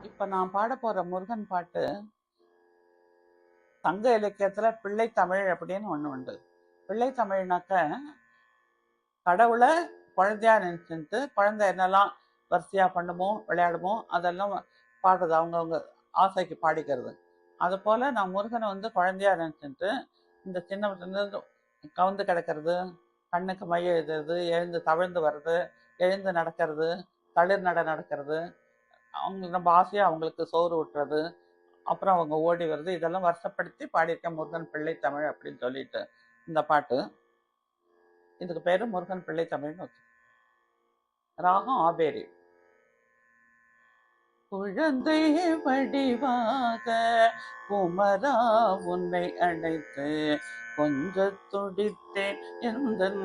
இப்ப நான் பாட போற முருகன் பாட்டு சங்க இலக்கியத்துல பிள்ளை தமிழ் அப்படின்னு ஒண்ணு உண்டு. பிள்ளை தமிழ்னாக்க கடவுளை குழந்தையா நினைச்சுட்டு குழந்தை என்னெல்லாம் வரிசையா பண்ணுமோ விளையாடுமோ அதெல்லாம் பாடுறது, அவங்கவுங்க ஆசைக்கு பாடிக்கிறது. அது போல நான் முருகனை குழந்தையா நினைச்சுட்டு இந்த சின்ன கவுந்து கிடக்கிறது, கண்ணுக்கு மைய எழுதுறது, எழுந்து தவிழ்ந்து வர்றது, எழுந்து நடக்கிறது, தளிர் நடக்கிறது, அவங்க நம்ம ஆசையா அவங்களுக்கு சோறு ஊட்டுறது, அப்புறம் அவங்க ஓடி வருது, இதெல்லாம் வருஷப்படுத்தி பாடியிருக்கேன் முருகன் பிள்ளை தமிழ் அப்படின்னு சொல்லிட்டு. இந்த பாட்டு இதுக்கு பேரு முருகன் பிள்ளை தமிழ்னு வச்சு. ராகம் ஆபேரி. குழந்தை வடிவாக குமரா உன்னை அழைத்து கொஞ்ச துடித்தேன் எந்தன்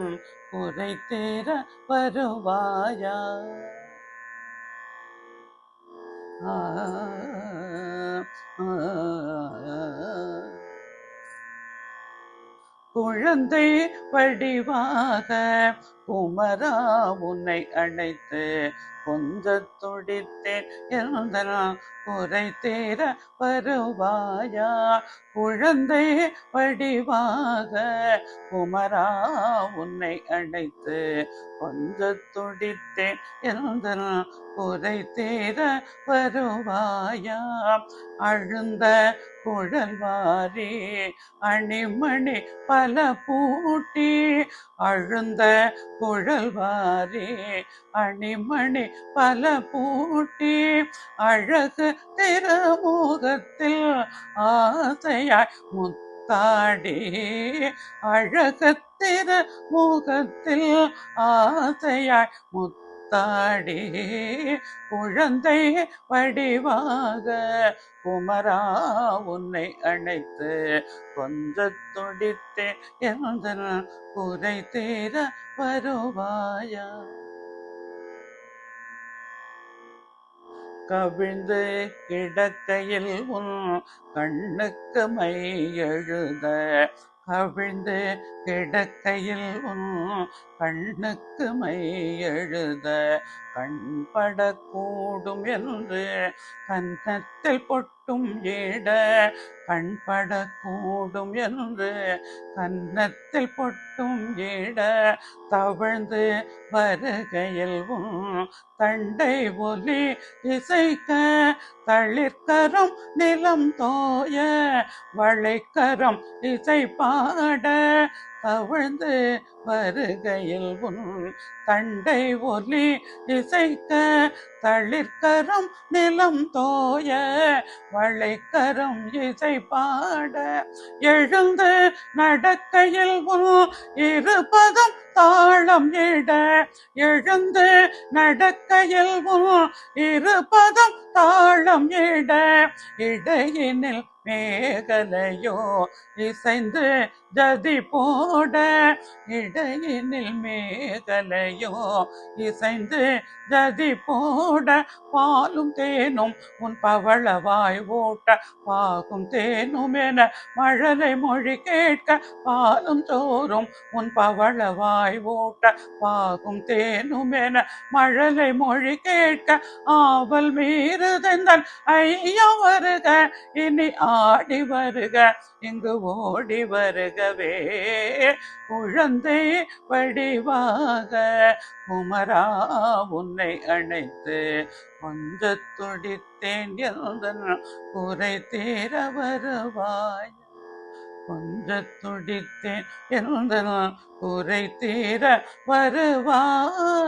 குறை தேர வருவாயா. குழந்தை வடிவாக குமரா உன்னை அழைத்து கொஞ்ச துடித்தேன் எந்த குறை தேர வருவாயா. குழந்தை வடிவாக குமரா உன்னை அழைத்து கொஞ்ச துடித்தேன் எந்த குறை தேர வருவாயா. அழுந்த குழல்வாரி அணிமணி பல பூட்டி, அழுந்த குழல்வாரி அணிமணி பல பூட்டி, அழகு திருமுகத்தில் ஆசையாய் முத்தாடி, அழகு திருமுகத்தில் ஆசையாய் முத்தாடி, குழந்தை வடிவாக குமரா உன்னை அழைத்து கொஞ்ச துடித்தேன் எந்த குறை தேர வருவாயா. கவிழ்ந்து கிடக்கையில் உன் கண்ணுக்கு மை எழுத, கவிழ்ந்து கிடக்கையில் உன் கண்ணுக்கு மை எழுத, கண்படக்கூடும் என்று கன்னத்தில் பொட்டும் ஏட, கண்படக்கூடும் என்று கன்னத்தில் பொட்டும் ஏட, தவழ்ந்து வருகையில் உன் தண்டை ஒலி இசைக்க, தளிர்கரம் நிலம் தோய வளைக்கரம் இசை பாட, தவழ்ந்து வருகையில் உன் தண்டை ஒலி இசைக்க, தளிர்கரம் நிலம் தோய வளைக்கரம் இசை பாட, எழுந்து நடக்கையில் உன் இருபதம் தாளம் இட, எழுந்து நடக்கையில் உன் இருபதம் தாளம் இட, இடையினில் மேகலையோ இசைந்து ஜதி போட, இடையினில் மேகலையோ இசைந்து ஜதி போட, பாலும் தேனும் உன் பவளவாய் ஓட்ட, பாகும் தேனும் என மழலை மொழி கேட்க, பாலும் சோறும் உன் பவளவாய் ஓட்ட, பாகும் தேனும் என மழலை மொழி கேட்க, ஆவல் மீறுதெந்தன் ஐயா வருக இனி ஆடி வருக இங்கு ஓடி வருகவே. குழந்தை வடிவாக குமரா உன்னை அழைத்து கொஞ்ச துடித்தேன் எந்த குறை தீர வருவாய். கொஞ்ச துடித்தேன் எந்த குறை தீர வருவாயா.